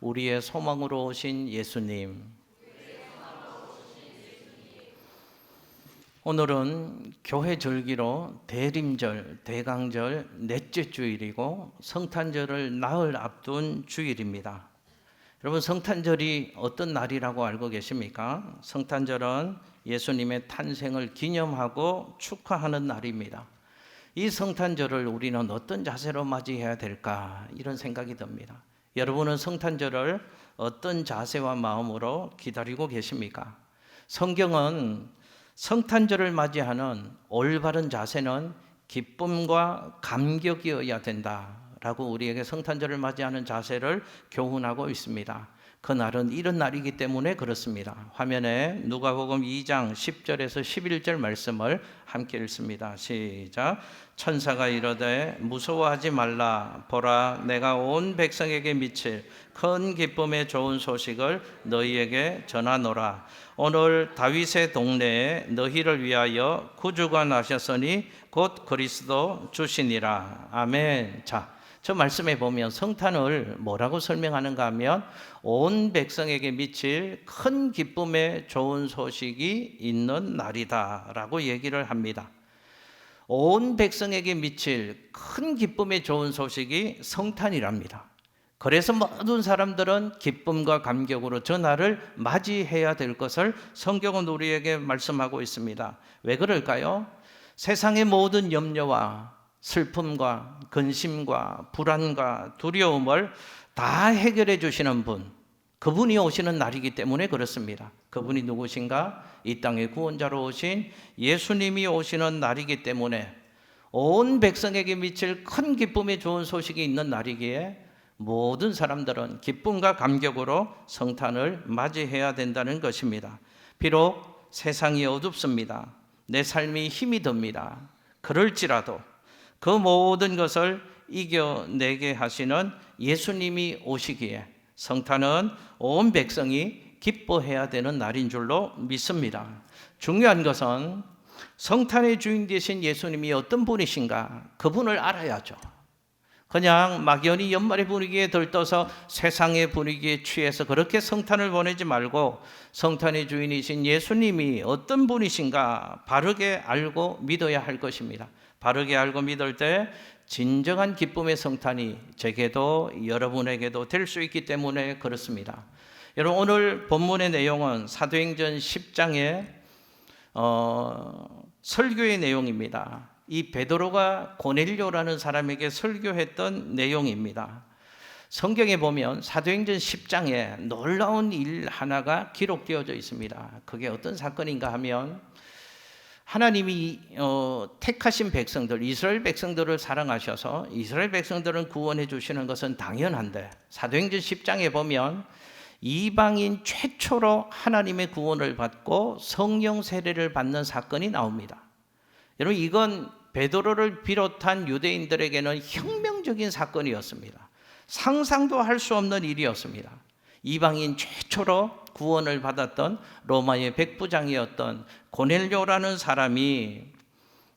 우리의 소망으로 오신 예수님. 오늘은 교회 절기로 대림절, 대강절 넷째 주일이고 성탄절을 나흘 앞둔 주일입니다. 여러분, 성탄절이 어떤 날이라고 알고 계십니까? 성탄절은 예수님의 탄생을 기념하고 축하하는 날입니다. 이 성탄절을 우리는 어떤 자세로 맞이해야 될까? 이런 생각이 듭니다. 여러분은 성탄절을 어떤 자세와 마음으로 기다리고 계십니까? 성경은 성탄절을 맞이하는 올바른 자세는 기쁨과 감격이어야 된다라고 우리에게 성탄절을 맞이하는 자세를 교훈하고 있습니다. 그날은 이런 날이기 때문에 그렇습니다. 화면에 누가복음 2장 10절에서 11절 말씀을 함께 읽습니다. 시작. 천사가 이르되 무서워하지 말라. 보라, 내가 온 백성에게 미칠 큰 기쁨의 좋은 소식을 너희에게 전하노라. 오늘 다윗의 동네에 너희를 위하여 구주가 나셨으니 곧 그리스도 주시니라. 아멘. 자, 저 말씀에 보면 성탄을 뭐라고 설명하는가 하면 온 백성에게 미칠 큰 기쁨의 좋은 소식이 있는 날이다 라고 얘기를 합니다. 온 백성에게 미칠 큰 기쁨의 좋은 소식이 성탄이랍니다. 그래서 모든 사람들은 기쁨과 감격으로 저 날을 맞이해야 될 것을 성경은 우리에게 말씀하고 있습니다. 왜 그럴까요? 세상의 모든 염려와 슬픔과 근심과 불안과 두려움을 다 해결해 주시는 분, 그분이 오시는 날이기 때문에 그렇습니다. 그분이 누구신가? 이 땅의 구원자로 오신 예수님이 오시는 날이기 때문에 온 백성에게 미칠 큰 기쁨의 좋은 소식이 있는 날이기에 모든 사람들은 기쁨과 감격으로 성탄을 맞이해야 된다는 것입니다. 비록 세상이 어둡습니다. 내 삶이 힘이 듭니다. 그럴지라도 그 모든 것을 이겨내게 하시는 예수님이 오시기에 성탄은 온 백성이 기뻐해야 되는 날인 줄로 믿습니다. 중요한 것은 성탄의 주인 되신 예수님이 어떤 분이신가? 그분을 알아야죠. 그냥 막연히 연말의 분위기에 들떠서 세상의 분위기에 취해서 그렇게 성탄을 보내지 말고 성탄의 주인이신 예수님이 어떤 분이신가 바르게 알고 믿어야 할 것입니다. 바르게 알고 믿을 때 진정한 기쁨의 성탄이 제게도 여러분에게도 될 수 있기 때문에 그렇습니다. 여러분, 오늘 본문의 내용은 사도행전 10장의 설교의 내용입니다. 이 베드로가 고넬료라는 사람에게 설교했던 내용입니다. 성경에 보면 사도행전 10장에 놀라운 일 하나가 기록되어져 있습니다. 그게 어떤 사건인가 하면 하나님이 택하신 백성들, 이스라엘 백성들을 사랑하셔서 이스라엘 백성들을 구원해 주시는 것은 당연한데 사도행전 10장에 보면 이방인 최초로 하나님의 구원을 받고 성령 세례를 받는 사건이 나옵니다. 여러분, 이건 베드로를 비롯한 유대인들에게는 혁명적인 사건이었습니다. 상상도 할 수 없는 일이었습니다. 이방인 최초로 구원을 받았던 로마의 백부장이었던 고넬료라는 사람이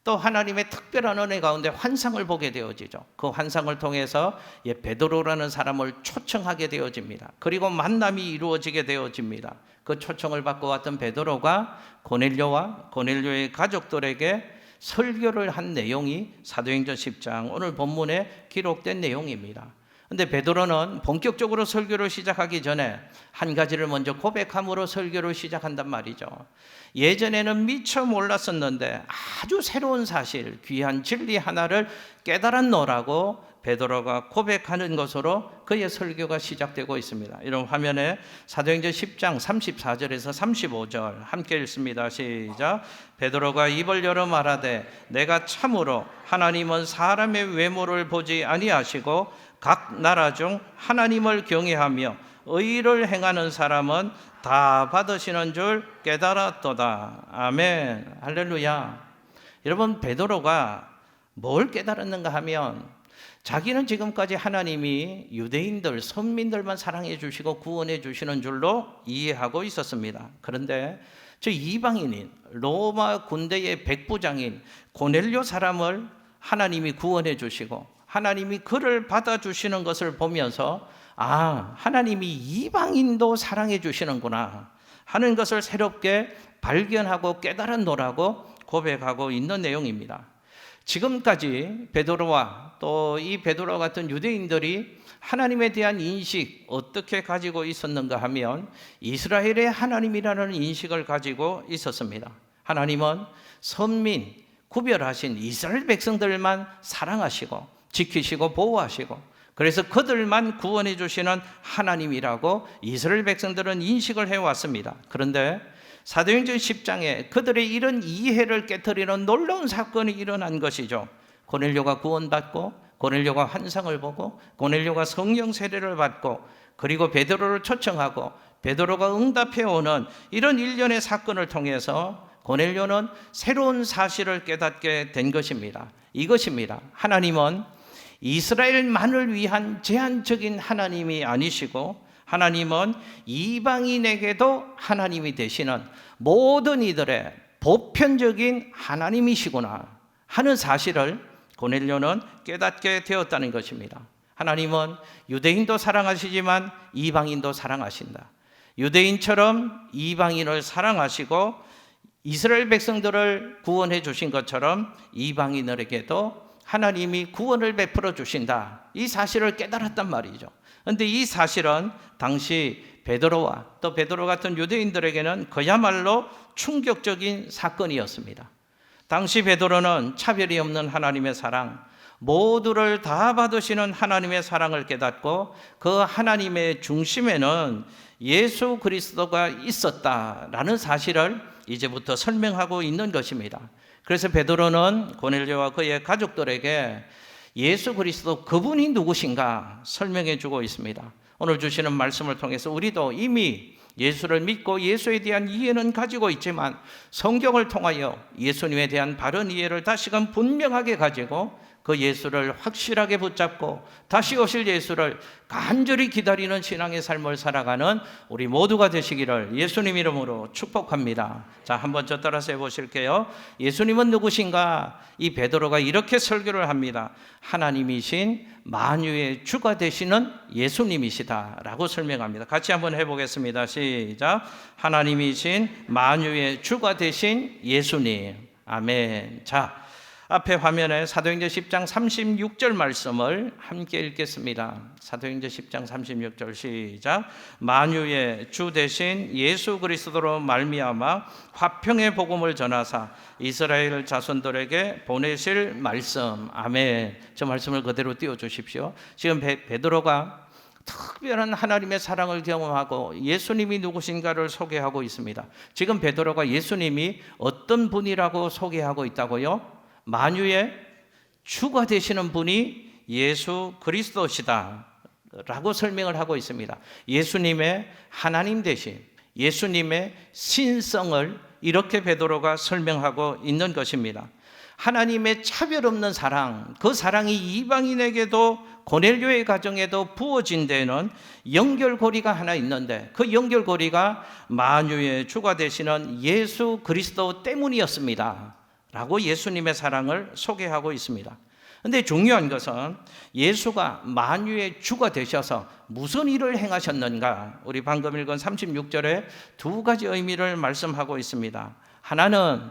또 하나님의 특별한 은혜 가운데 환상을 보게 되어지죠. 그 환상을 통해서 베드로라는 사람을 초청하게 되어집니다. 그리고 만남이 이루어지게 되어집니다. 그 초청을 받고 왔던 베드로가 고넬료와 고넬료의 가족들에게 설교를 한 내용이 사도행전 10장 오늘 본문에 기록된 내용입니다. 근데 베드로는 본격적으로 설교를 시작하기 전에 한 가지를 먼저 고백함으로 설교를 시작한단 말이죠. 예전에는 미처 몰랐었는데 아주 새로운 사실, 귀한 진리 하나를 깨달았노라고 베드로가 고백하는 것으로 그의 설교가 시작되고 있습니다. 이런 화면에 사도행전 10장 34절에서 35절 함께 읽습니다. 시작. 베드로가 입을 열어 말하되 내가 참으로 하나님은 사람의 외모를 보지 아니하시고 각 나라 중 하나님을 경외하며 의를 행하는 사람은 다 받으시는 줄 깨달았도다. 아멘. 할렐루야. 여러분, 베드로가 뭘 깨달았는가 하면 자기는 지금까지 하나님이 유대인들, 선민들만 사랑해 주시고 구원해 주시는 줄로 이해하고 있었습니다. 그런데 저 이방인인 로마 군대의 백부장인 고넬료 사람을 하나님이 구원해 주시고 하나님이 그를 받아주시는 것을 보면서 하나님이 이방인도 사랑해 주시는구나 하는 것을 새롭게 발견하고 깨달았노라고 고백하고 있는 내용입니다. 지금까지 베드로와 또 이 베드로와 같은 유대인들이 하나님에 대한 인식 어떻게 가지고 있었는가 하면 이스라엘의 하나님이라는 인식을 가지고 있었습니다. 하나님은 선민, 구별하신 이스라엘 백성들만 사랑하시고 지키시고 보호하시고 그래서 그들만 구원해 주시는 하나님이라고 이스라엘 백성들은 인식을 해왔습니다. 그런데 사도행전 10장에 그들의 이런 이해를 깨트리는 놀라운 사건이 일어난 것이죠. 고넬료가 구원받고 고넬료가 환상을 보고 고넬료가 성령 세례를 받고 그리고 베드로를 초청하고 베드로가 응답해 오는 이런 일련의 사건을 통해서 고넬료는 새로운 사실을 깨닫게 된 것입니다. 이것입니다. 하나님은 이스라엘만을 위한 제한적인 하나님이 아니시고 하나님은 이방인에게도 하나님이 되시는 모든 이들의 보편적인 하나님이시구나 하는 사실을 고넬료는 깨닫게 되었다는 것입니다. 하나님은 유대인도 사랑하시지만 이방인도 사랑하신다. 유대인처럼 이방인을 사랑하시고 이스라엘 백성들을 구원해 주신 것처럼 이방인에게도 하나님이 구원을 베풀어 주신다. 이 사실을 깨달았단 말이죠. 그런데 이 사실은 당시 베드로와 또 베드로 같은 유대인들에게는 그야말로 충격적인 사건이었습니다. 당시 베드로는 차별이 없는 하나님의 사랑, 모두를 다 받으시는 하나님의 사랑을 깨닫고 그 하나님의 중심에는 예수 그리스도가 있었다라는 사실을 이제부터 설명하고 있는 것입니다. 그래서 베드로는 고넬료와 그의 가족들에게 예수 그리스도 그분이 누구신가 설명해 주고 있습니다. 오늘 주시는 말씀을 통해서 우리도 이미 예수를 믿고 예수에 대한 이해는 가지고 있지만 성경을 통하여 예수님에 대한 바른 이해를 다시금 분명하게 가지고 그 예수를 확실하게 붙잡고 다시 오실 예수를 간절히 기다리는 신앙의 삶을 살아가는 우리 모두가 되시기를 예수님 이름으로 축복합니다. 자, 한번 저 따라서 해보실게요. 예수님은 누구신가? 이 베드로가 이렇게 설교를 합니다. 하나님이신 만유의 주가 되시는 예수님이시다 라고 설명합니다. 같이 한번 해보겠습니다. 시작. 하나님이신 만유의 주가 되신 예수님. 아멘. 자, 앞에 화면에 사도행전 10장 36절 말씀을 함께 읽겠습니다. 사도행전 10장 36절 시작. 만유의 주 대신 예수 그리스도로 말미암아 화평의 복음을 전하사 이스라엘 자손들에게 보내실 말씀. 아멘. 저 말씀을 그대로 띄워주십시오. 지금 베드로가 특별한 하나님의 사랑을 경험하고 예수님이 누구신가를 소개하고 있습니다. 지금 베드로가 예수님이 어떤 분이라고 소개하고 있다고요? 만유의 주가 되시는 분이 예수 그리스도시다 라고 설명을 하고 있습니다. 예수님의 하나님 되심, 예수님의 신성을 이렇게 베드로가 설명하고 있는 것입니다. 하나님의 차별 없는 사랑, 그 사랑이 이방인에게도 고넬료의 가정에도 부어진 데에는 연결고리가 하나 있는데 그 연결고리가 만유의 주가 되시는 예수 그리스도 때문이었습니다 라고 예수님의 사랑을 소개하고 있습니다. 그런데 중요한 것은 예수가 만유의 주가 되셔서 무슨 일을 행하셨는가? 우리 방금 읽은 36절에 두 가지 의미를 말씀하고 있습니다. 하나는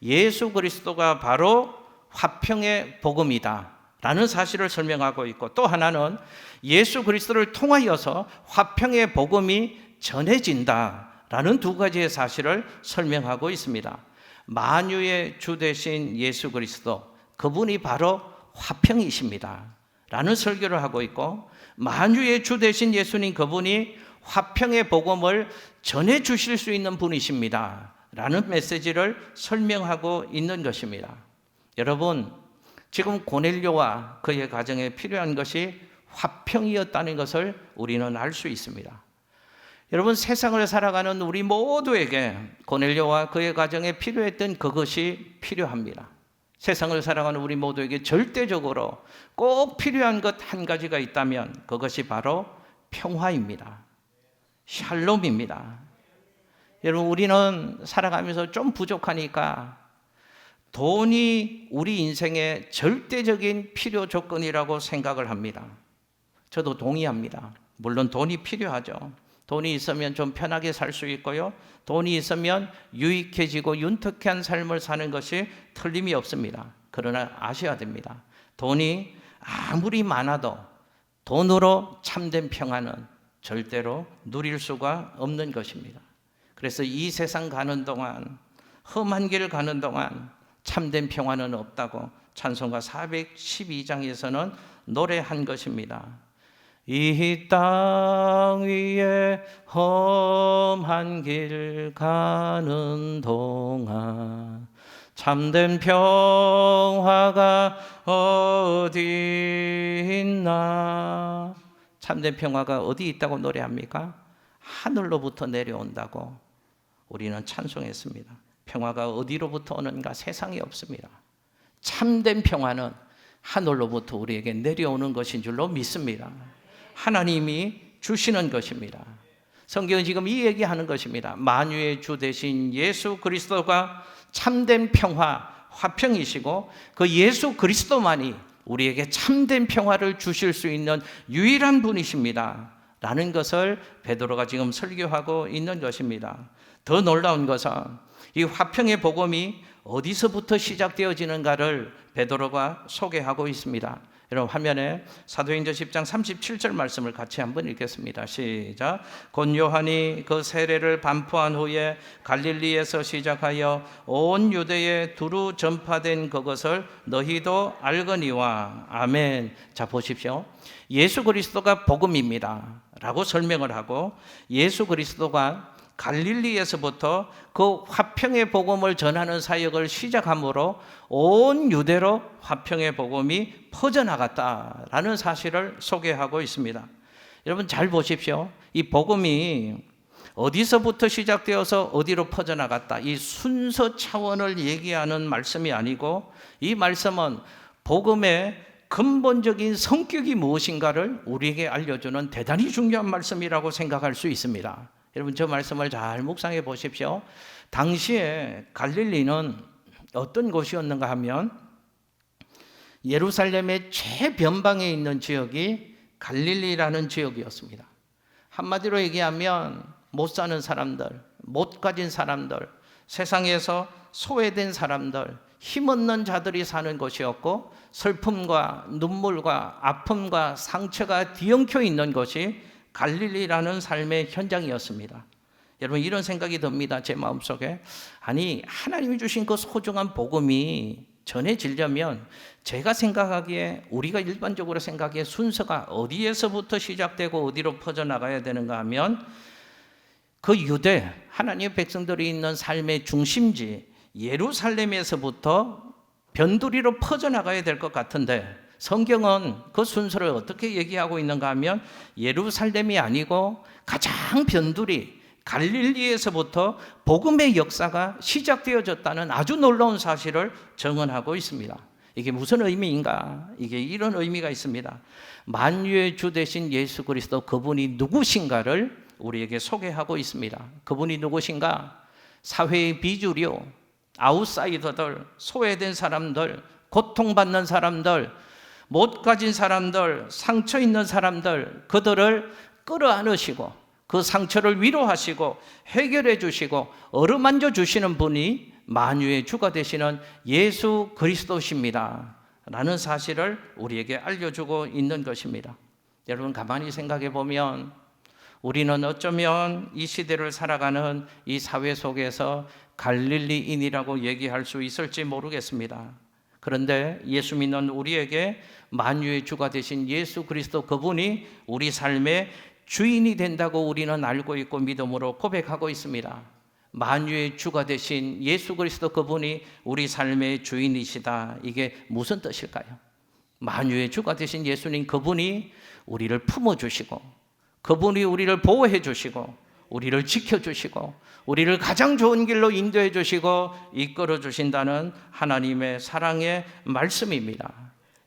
예수 그리스도가 바로 화평의 복음이다 라는 사실을 설명하고 있고, 또 하나는 예수 그리스도를 통하여서 화평의 복음이 전해진다 라는 두 가지의 사실을 설명하고 있습니다. 만유의 주 되신 예수 그리스도, 그분이 바로 화평이십니다 라는 설교를 하고 있고, 만유의 주 되신 예수님, 그분이 화평의 복음을 전해 주실 수 있는 분이십니다 라는 메시지를 설명하고 있는 것입니다. 여러분, 지금 고넬료와 그의 가정에 필요한 것이 화평이었다는 것을 우리는 알 수 있습니다. 여러분, 세상을 살아가는 우리 모두에게 고넬료와 그의 가정에 필요했던 그것이 필요합니다. 세상을 살아가는 우리 모두에게 절대적으로 꼭 필요한 것 한 가지가 있다면 그것이 바로 평화입니다. 샬롬입니다. 여러분, 우리는 살아가면서 좀 부족하니까 돈이 우리 인생의 절대적인 필요 조건이라고 생각을 합니다. 저도 동의합니다. 물론 돈이 필요하죠. 돈이 있으면 좀 편하게 살 수 있고요. 돈이 있으면 유익해지고 윤택한 삶을 사는 것이 틀림이 없습니다. 그러나 아셔야 됩니다. 돈이 아무리 많아도 돈으로 참된 평안은 절대로 누릴 수가 없는 것입니다. 그래서 이 세상 가는 동안, 험한 길 가는 동안 참된 평안은 없다고 찬송가 412장에서는 노래한 것입니다. 이 땅 위에 험한 길 가는 동안 참된 평화가 어디 있나? 참된 평화가 어디 있다고 노래합니까? 하늘로부터 내려온다고 우리는 찬송했습니다. 평화가 어디로부터 오는가? 세상에 없습니다. 참된 평화는 하늘로부터 우리에게 내려오는 것인 줄로 믿습니다. 하나님이 주시는 것입니다. 성경은 지금 이 얘기하는 것입니다. 만유의 주 되신 예수 그리스도가 참된 평화, 화평이시고 그 예수 그리스도만이 우리에게 참된 평화를 주실 수 있는 유일한 분이십니다. 라는 것을 베드로가 지금 설교하고 있는 것입니다. 더 놀라운 것은 이 화평의 복음이 어디서부터 시작되어지는가를 베드로가 소개하고 있습니다. 여러분 화면에 사도행전 10장 37절 말씀을 같이 한번 읽겠습니다. 시작. 곧 요한이 그 세례를 반포한 후에 갈릴리에서 시작하여 온 유대에 두루 전파된 그것을 너희도 알거니와. 아멘. 자 보십시오. 예수 그리스도가 복음입니다 라고 설명을 하고 예수 그리스도가 갈릴리에서부터 그 화평의 복음을 전하는 사역을 시작함으로 온 유대로 화평의 복음이 퍼져나갔다라는 사실을 소개하고 있습니다. 여러분 잘 보십시오. 이 복음이 어디서부터 시작되어서 어디로 퍼져나갔다, 이 순서 차원을 얘기하는 말씀이 아니고 이 말씀은 복음의 근본적인 성격이 무엇인가를 우리에게 알려주는 대단히 중요한 말씀이라고 생각할 수 있습니다. 여러분 저 말씀을 잘 묵상해 보십시오. 당시에 갈릴리는 어떤 곳이었는가 하면 예루살렘의 최변방에 있는 지역이 갈릴리라는 지역이었습니다. 한마디로 얘기하면 못 사는 사람들, 못 가진 사람들, 세상에서 소외된 사람들, 힘없는 자들이 사는 곳이었고 슬픔과 눈물과 아픔과 상처가 뒤엉켜 있는 것이 갈릴리라는 삶의 현장이었습니다. 여러분 이런 생각이 듭니다. 제 마음속에. 아니 하나님이 주신 그 소중한 복음이 전해지려면 제가 생각하기에 우리가 일반적으로 생각하기에 순서가 어디에서부터 시작되고 어디로 퍼져나가야 되는가 하면 그 유대 하나님의 백성들이 있는 삶의 중심지 예루살렘에서부터 변두리로 퍼져나가야 될 것 같은데 성경은 그 순서를 어떻게 얘기하고 있는가 하면 예루살렘이 아니고 가장 변두리 갈릴리에서부터 복음의 역사가 시작되어졌다는 아주 놀라운 사실을 증언하고 있습니다. 이게 무슨 의미인가? 이게 이런 의미가 있습니다. 만유의 주 되신 예수 그리스도 그분이 누구신가를 우리에게 소개하고 있습니다. 그분이 누구신가? 사회의 비주류, 아웃사이더들, 소외된 사람들, 고통받는 사람들, 못 가진 사람들, 상처 있는 사람들, 그들을 끌어안으시고 그 상처를 위로하시고 해결해 주시고 어루만져 주시는 분이 만유의 주가 되시는 예수 그리스도십니다 라는 사실을 우리에게 알려주고 있는 것입니다. 여러분 가만히 생각해 보면 우리는 어쩌면 이 시대를 살아가는 이 사회 속에서 갈릴리인이라고 얘기할 수 있을지 모르겠습니다. 그런데 예수 믿는 우리에게 만유의 주가 되신 예수 그리스도 그분이 우리 삶의 주인이 된다고 우리는 알고 있고 믿음으로 고백하고 있습니다. 만유의 주가 되신 예수 그리스도 그분이 우리 삶의 주인이시다. 이게 무슨 뜻일까요? 만유의 주가 되신 예수님 그분이 우리를 품어주시고 그분이 우리를 보호해 주시고 우리를 지켜주시고 우리를 가장 좋은 길로 인도해 주시고 이끌어 주신다는 하나님의 사랑의 말씀입니다.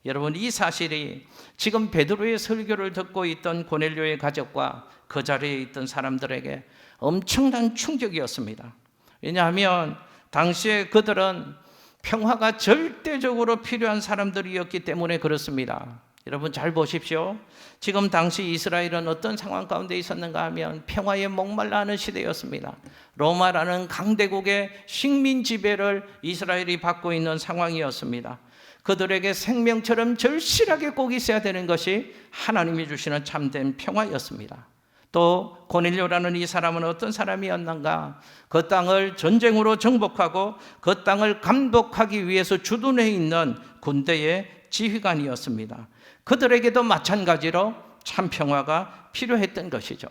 여러분 이 사실이 지금 베드로의 설교를 듣고 있던 고넬료의 가족과 그 자리에 있던 사람들에게 엄청난 충격이었습니다. 왜냐하면 당시에 그들은 평화가 절대적으로 필요한 사람들이었기 때문에 그렇습니다. 여러분 잘 보십시오. 지금 당시 이스라엘은 어떤 상황 가운데 있었는가 하면 평화에 목말라 하는 시대였습니다. 로마라는 강대국의 식민 지배를 이스라엘이 받고 있는 상황이었습니다. 그들에게 생명처럼 절실하게 꼭 있어야 되는 것이 하나님이 주시는 참된 평화였습니다. 또 고넬료라는 이 사람은 어떤 사람이었는가? 그 땅을 전쟁으로 정복하고 그 땅을 감독하기 위해서 주둔해 있는 군대의 지휘관이었습니다. 그들에게도 마찬가지로 참 평화가 필요했던 것이죠.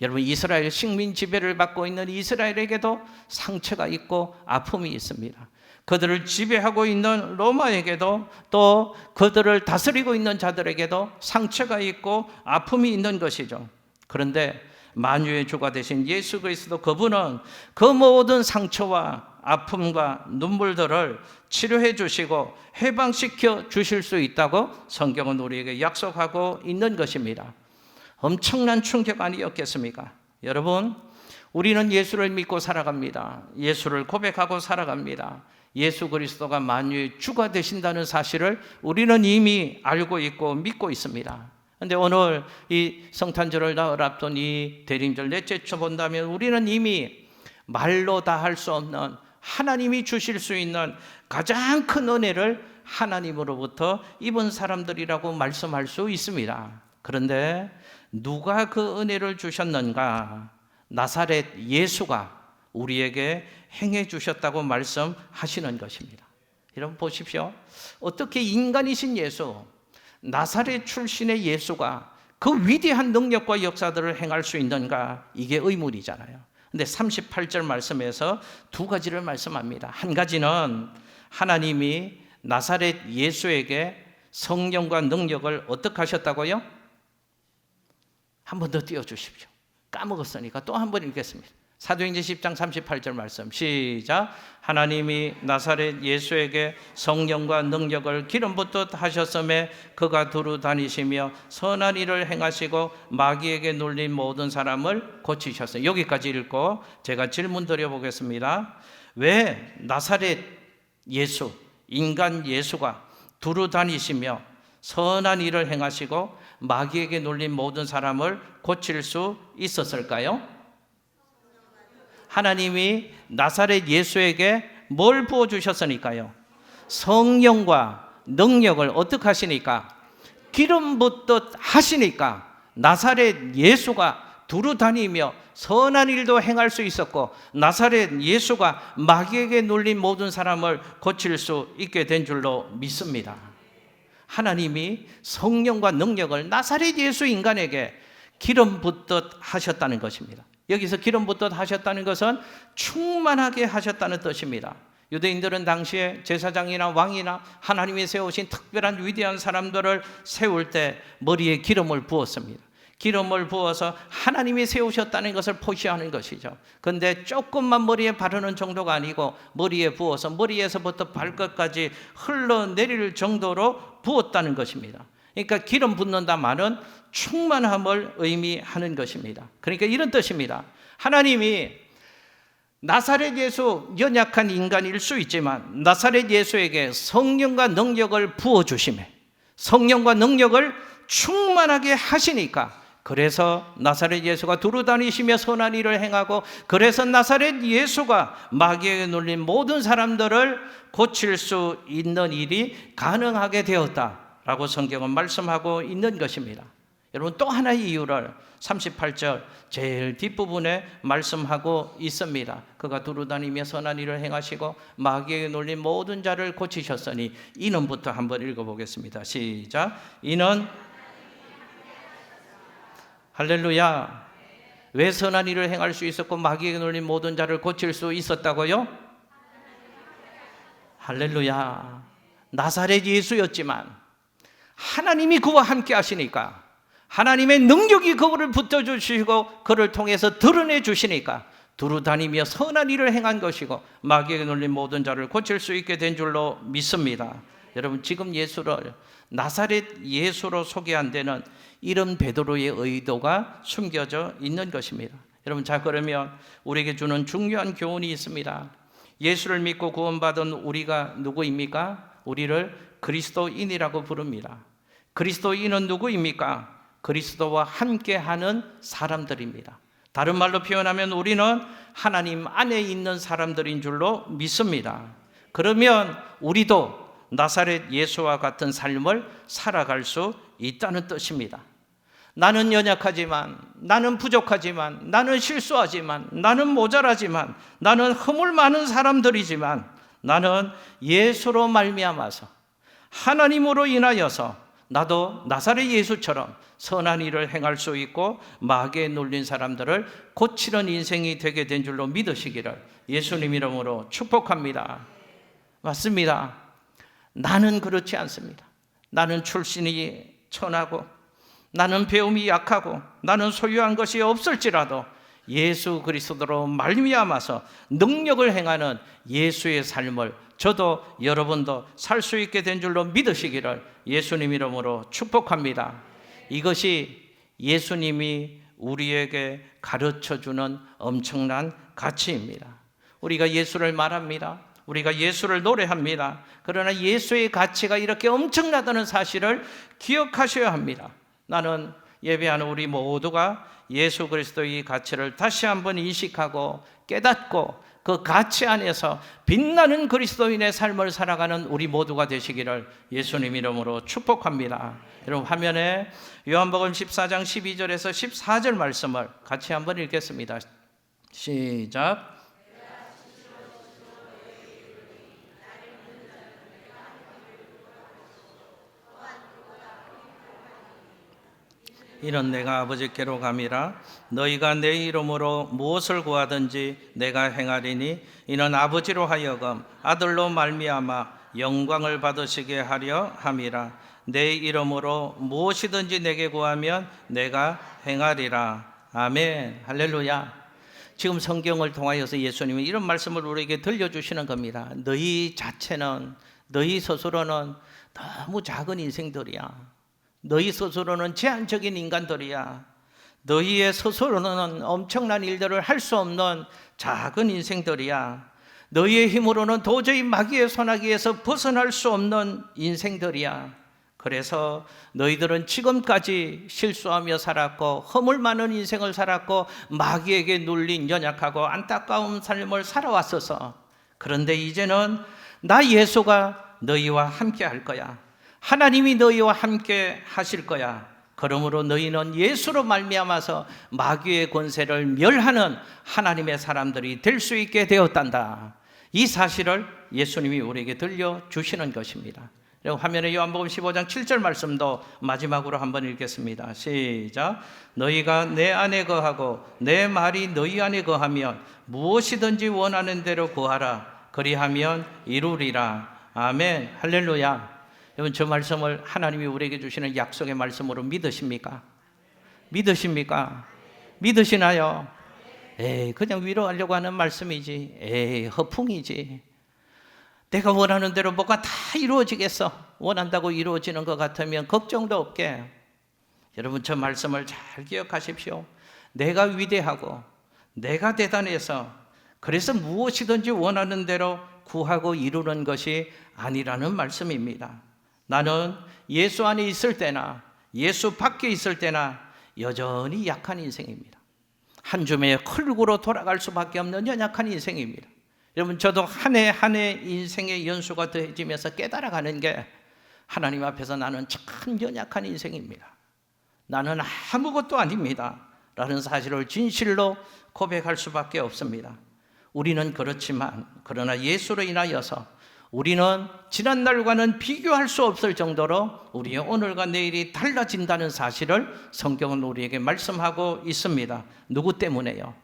여러분, 이스라엘 식민 지배를 받고 있는 이스라엘에게도 상처가 있고 아픔이 있습니다. 그들을 지배하고 있는 로마에게도 또 그들을 다스리고 있는 자들에게도 상처가 있고 아픔이 있는 것이죠. 그런데 만유의 주가 되신 예수 그리스도, 그분은 그 모든 상처와 아픔과 눈물들을 치료해 주시고 해방시켜 주실 수 있다고 성경은 우리에게 약속하고 있는 것입니다. 엄청난 충격 아니었겠습니까? 여러분, 우리는 예수를 믿고 살아갑니다. 예수를 고백하고 살아갑니다. 예수 그리스도가 만유의 주가 되신다는 사실을 우리는 이미 알고 있고 믿고 있습니다. 그런데 오늘 이 성탄절을 나흘 앞둔 이 대림절 넷째 주 본다면 우리는 이미 말로 다 할 수 없는 하나님이 주실 수 있는 가장 큰 은혜를 하나님으로부터 입은 사람들이라고 말씀할 수 있습니다. 그런데 누가 그 은혜를 주셨는가? 나사렛 예수가 우리에게 행해 주셨다고 말씀하시는 것입니다. 여러분 보십시오. 어떻게 인간이신 예수, 나사렛 출신의 예수가 그 위대한 능력과 역사들을 행할 수 있는가? 이게 의문이잖아요. 근데 38절 말씀에서 두 가지를 말씀합니다. 한 가지는 하나님이 나사렛 예수에게 성령과 능력을 어떻게 하셨다고요? 한 번 더 띄워주십시오. 까먹었으니까 또 한 번 읽겠습니다. 사도행전 10장 38절 말씀 시작. 하나님이 나사렛 예수에게 성령과 능력을 기름 붓듯 하셨음에 그가 두루 다니시며 선한 일을 행하시고 마귀에게 눌린 모든 사람을 고치셨어요. 여기까지 읽고 제가 질문 드려보겠습니다. 왜 나사렛 예수, 인간 예수가 두루 다니시며 선한 일을 행하시고 마귀에게 눌린 모든 사람을 고칠 수 있었을까요? 하나님이 나사렛 예수에게 뭘 부어주셨으니까요? 성령과 능력을 어떻게 하시니까? 기름 붓듯 하시니까 나사렛 예수가 두루 다니며 선한 일도 행할 수 있었고 나사렛 예수가 마귀에게 눌린 모든 사람을 고칠 수 있게 된 줄로 믿습니다. 하나님이 성령과 능력을 나사렛 예수 인간에게 기름 붓듯 하셨다는 것입니다. 여기서 기름 붓듯 하셨다는 것은 충만하게 하셨다는 뜻입니다. 유대인들은 당시에 제사장이나 왕이나 하나님이 세우신 특별한 위대한 사람들을 세울 때 머리에 기름을 부었습니다. 기름을 부어서 하나님이 세우셨다는 것을 표시하는 것이죠. 그런데 조금만 머리에 바르는 정도가 아니고 머리에 부어서 머리에서부터 발끝까지 흘러내릴 정도로 부었다는 것입니다. 그러니까 기름 붓는다 말은 충만함을 의미하는 것입니다. 그러니까 이런 뜻입니다. 하나님이 나사렛 예수, 연약한 인간일 수 있지만 나사렛 예수에게 성령과 능력을 부어주심에 성령과 능력을 충만하게 하시니까 그래서 나사렛 예수가 두루 다니시며 선한 일을 행하고 그래서 나사렛 예수가 마귀에게 눌린 모든 사람들을 고칠 수 있는 일이 가능하게 되었다라고 성경은 말씀하고 있는 것입니다. 여러분 또 하나의 이유를 38절 제일 뒷부분에 말씀하고 있습니다. 그가 두루다니며 선한 일을 행하시고 마귀에게 눌린 모든 자를 고치셨으니 이는부터 한번 읽어보겠습니다. 시작. 이는 할렐루야. 왜 선한 일을 행할 수 있었고 마귀에게 눌린 모든 자를 고칠 수 있었다고요? 할렐루야. 나사렛 예수였지만 하나님이 그와 함께 하시니까 하나님의 능력이 그를 붙어주시고 그를 통해서 드러내 주시니까 두루 다니며 선한 일을 행한 것이고 마귀에게 눌린 모든 자를 고칠 수 있게 된 줄로 믿습니다. 여러분 지금 예수를 나사렛 예수로 소개한 데는 이런 베드로의 의도가 숨겨져 있는 것입니다. 여러분 자 그러면 우리에게 주는 중요한 교훈이 있습니다. 예수를 믿고 구원받은 우리가 누구입니까? 우리를 그리스도인이라고 부릅니다. 그리스도인은 누구입니까? 그리스도와 함께하는 사람들입니다. 다른 말로 표현하면 우리는 하나님 안에 있는 사람들인 줄로 믿습니다. 그러면 우리도 나사렛 예수와 같은 삶을 살아갈 수 있다는 뜻입니다. 나는 연약하지만, 나는 부족하지만, 나는 실수하지만, 나는 모자라지만, 나는 허물 많은 사람들이지만, 나는 예수로 말미암아서 하나님으로 인하여서 나도 나사렛 예수처럼 선한 일을 행할 수 있고 마귀에 눌린 사람들을 고치는 인생이 되게 된 줄로 믿으시기를 예수님 이름으로 축복합니다. 맞습니다. 나는 그렇지 않습니다. 나는 출신이 천하고 나는 배움이 약하고 나는 소유한 것이 없을지라도 예수 그리스도로 말미암아서 능력을 행하는 예수의 삶을 저도 여러분도 살 수 있게 된 줄로 믿으시기를 예수님 이름으로 축복합니다. 이것이 예수님이 우리에게 가르쳐주는 엄청난 가치입니다. 우리가 예수를 말합니다. 우리가 예수를 노래합니다. 그러나 예수의 가치가 이렇게 엄청나다는 사실을 기억하셔야 합니다. 나는 예배하는 우리 모두가 예수 그리스도의 가치를 다시 한번 인식하고 깨닫고 그 가치 안에서 빛나는 그리스도인의 삶을 살아가는 우리 모두가 되시기를 예수님 이름으로 축복합니다. 여러분 화면에 요한복음 14장 12절에서 14절 말씀을 같이 한번 읽겠습니다. 시작. 이는 내가 아버지께로 감이라. 너희가 내 이름으로 무엇을 구하든지 내가 행하리니 이는 아버지로 하여금 아들로 말미암아 영광을 받으시게 하려 함이라. 내 이름으로 무엇이든지 내게 구하면 내가 행하리라. 아멘. 할렐루야. 지금 성경을 통하여서 예수님이 이런 말씀을 우리에게 들려주시는 겁니다. 너희 자체는, 너희 스스로는 너무 작은 인생들이야. 너희 스스로는 제한적인 인간들이야. 너희의 스스로는 엄청난 일들을 할 수 없는 작은 인생들이야. 너희의 힘으로는 도저히 마귀의 손아귀에서 벗어날 수 없는 인생들이야. 그래서 너희들은 지금까지 실수하며 살았고 허물 많은 인생을 살았고 마귀에게 눌린 연약하고 안타까운 삶을 살아왔어서 그런데 이제는 나 예수가 너희와 함께 할 거야. 하나님이 너희와 함께 하실 거야. 그러므로 너희는 예수로 말미암아서 마귀의 권세를 멸하는 하나님의 사람들이 될 수 있게 되었단다. 이 사실을 예수님이 우리에게 들려주시는 것입니다. 화면에 요한복음 15장 7절 말씀도 마지막으로 한번 읽겠습니다. 시작. 너희가 내 안에 거하고 내 말이 너희 안에 거하면 무엇이든지 원하는 대로 구하라. 그리하면 이루리라. 아멘. 할렐루야. 여러분 저 말씀을 하나님이 우리에게 주시는 약속의 말씀으로 믿으십니까? 믿으십니까? 믿으시나요? 에이 그냥 위로하려고 하는 말씀이지. 에이 허풍이지. 내가 원하는 대로 뭐가 다 이루어지겠어. 원한다고 이루어지는 것 같으면 걱정도 없게. 여러분 저 말씀을 잘 기억하십시오. 내가 위대하고 내가 대단해서 그래서 무엇이든지 원하는 대로 구하고 이루는 것이 아니라는 말씀입니다. 나는 예수 안에 있을 때나 예수 밖에 있을 때나 여전히 약한 인생입니다. 한 줌의 흙으로 돌아갈 수밖에 없는 연약한 인생입니다. 여러분 저도 한 해 한 해 인생의 연수가 더해지면서 깨달아가는 게 하나님 앞에서 나는 참 연약한 인생입니다. 나는 아무것도 아닙니다 라는 사실을 진실로 고백할 수밖에 없습니다. 우리는 그렇지만 그러나 예수로 인하여서 우리는 지난날과는 비교할 수 없을 정도로 우리의 오늘과 내일이 달라진다는 사실을 성경은 우리에게 말씀하고 있습니다. 누구 때문에요?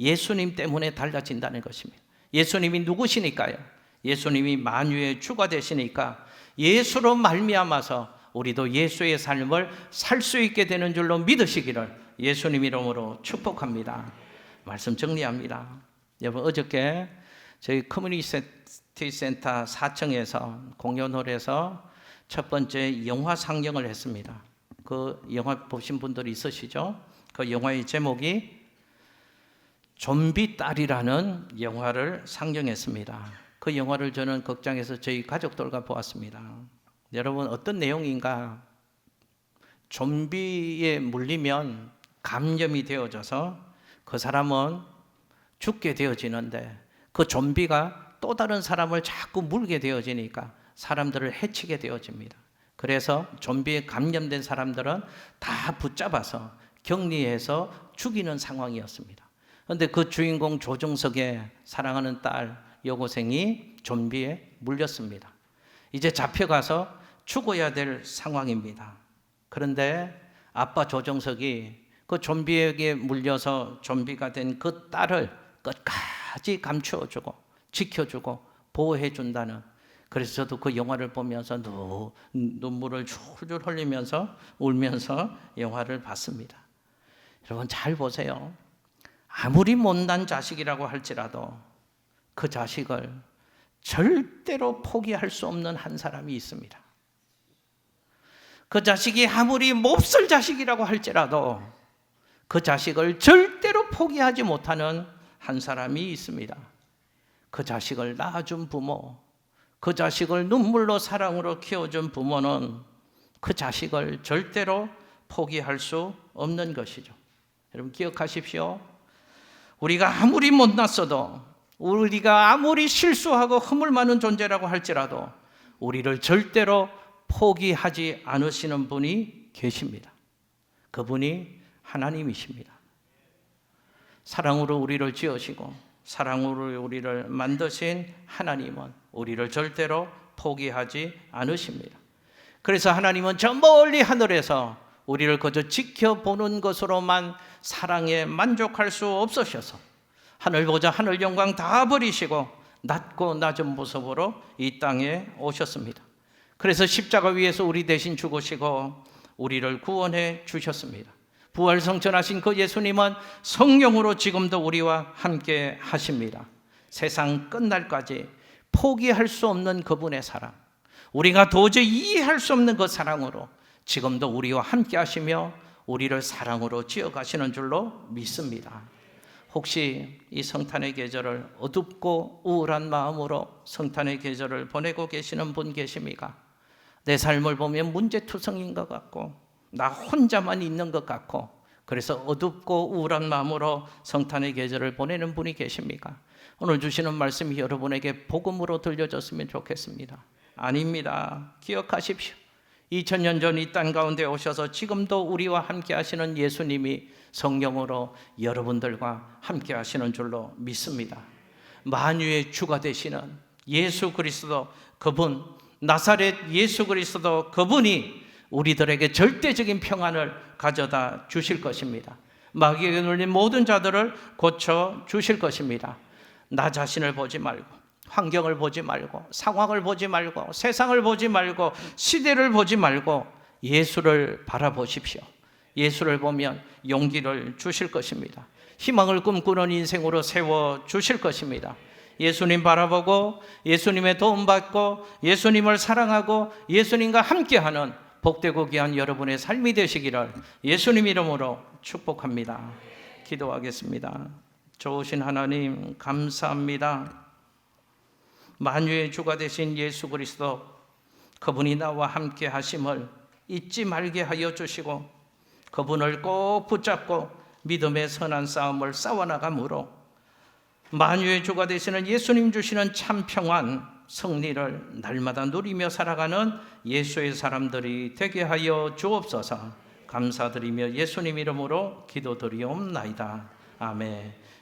예수님 때문에 달라진다는 것입니다. 예수님이 누구시니까요? 예수님이 만유의 주가 되시니까 예수로 말미암아서 우리도 예수의 삶을 살 수 있게 되는 줄로 믿으시기를 예수님 이름으로 축복합니다. 말씀 정리합니다. 여러분 어저께 저희 커뮤니티 센터 4층에서 공연홀에서 첫 번째 영화 상영을 했습니다. 그 영화 보신 분들이 있으시죠? 그 영화의 제목이 좀비 딸이라는 영화를 상영했습니다. 그 영화를 저는 극장에서 저희 가족들과 보았습니다. 여러분 어떤 내용인가? 좀비에 물리면 감염이 되어져서 그 사람은 죽게 되어지는데 그 좀비가 또 다른 사람을 자꾸 물게 되어지니까 사람들을 해치게 되어집니다. 그래서 좀비에 감염된 사람들은 다 붙잡아서 격리해서 죽이는 상황이었습니다. 그런데 그 주인공 조정석의 사랑하는 딸 여고생이 좀비에 물렸습니다. 이제 잡혀가서 죽어야 될 상황입니다. 그런데 아빠 조정석이 그 좀비에게 물려서 좀비가 된 그 딸을 끝까지 감추어주고 지켜주고 보호해준다는, 그래서 저도 그 영화를 보면서 눈물을 줄줄 흘리면서 울면서 영화를 봤습니다. 여러분 잘 보세요. 아무리 못난 자식이라고 할지라도 그 자식을 절대로 포기할 수 없는 한 사람이 있습니다. 그 자식이 아무리 몹쓸 자식이라고 할지라도 그 자식을 절대로 포기하지 못하는 한 사람이 있습니다. 그 자식을 낳아준 부모, 그 자식을 눈물로 사랑으로 키워준 부모는 그 자식을 절대로 포기할 수 없는 것이죠. 여러분 기억하십시오. 우리가 아무리 못났어도, 우리가 아무리 실수하고 허물 많은 존재라고 할지라도 우리를 절대로 포기하지 않으시는 분이 계십니다. 그분이 하나님이십니다. 사랑으로 우리를 지으시고 사랑으로 우리를 만드신 하나님은 우리를 절대로 포기하지 않으십니다. 그래서 하나님은 저 멀리 하늘에서 우리를 그저 지켜보는 것으로만 사랑에 만족할 수 없으셔서 하늘보자 하늘 영광 다 버리시고 낮고 낮은 모습으로 이 땅에 오셨습니다. 그래서 십자가 위에서 우리 대신 죽으시고 우리를 구원해 주셨습니다. 부활성천하신 그 예수님은 성령으로 지금도 우리와 함께 하십니다. 세상 끝날까지 포기할 수 없는 그분의 사랑, 우리가 도저히 이해할 수 없는 그 사랑으로 지금도 우리와 함께 하시며 우리를 사랑으로 지어가시는 줄로 믿습니다. 혹시 이 성탄의 계절을 어둡고 우울한 마음으로 성탄의 계절을 보내고 계시는 분 계십니까? 내 삶을 보면 문제투성인 것 같고 나 혼자만 있는 것 같고 그래서 어둡고 우울한 마음으로 성탄의 계절을 보내는 분이 계십니까? 오늘 주시는 말씀이 여러분에게 복음으로 들려졌으면 좋겠습니다. 아닙니다. 기억하십시오. 2000년 전 이 땅 가운데 오셔서 지금도 우리와 함께 하시는 예수님이 성령으로 여러분들과 함께 하시는 줄로 믿습니다. 만유의 주가 되시는 예수 그리스도, 그분 나사렛 예수 그리스도, 그분이 우리들에게 절대적인 평안을 가져다 주실 것입니다. 마귀에게 눌린 모든 자들을 고쳐 주실 것입니다. 나 자신을 보지 말고, 환경을 보지 말고, 상황을 보지 말고, 세상을 보지 말고, 시대를 보지 말고 예수를 바라보십시오. 예수를 보면 용기를 주실 것입니다. 희망을 꿈꾸는 인생으로 세워 주실 것입니다. 예수님 바라보고 예수님의 도움 받고 예수님을 사랑하고 예수님과 함께하는 복되고 귀한 여러분의 삶이 되시기를 예수님 이름으로 축복합니다. 기도하겠습니다. 좋으신 하나님 감사합니다. 만유의 주가 되신 예수 그리스도, 그분이 나와 함께 하심을 잊지 말게 하여 주시고 그분을 꼭 붙잡고 믿음의 선한 싸움을 싸워나가므로 만유의 주가 되시는 예수님 주시는 참 평안, 승리를 날마다 누리며 살아가는 예수의 사람들이 되게 하여 주옵소서. 감사드리며 예수님 이름으로 기도드리옵나이다. 아멘.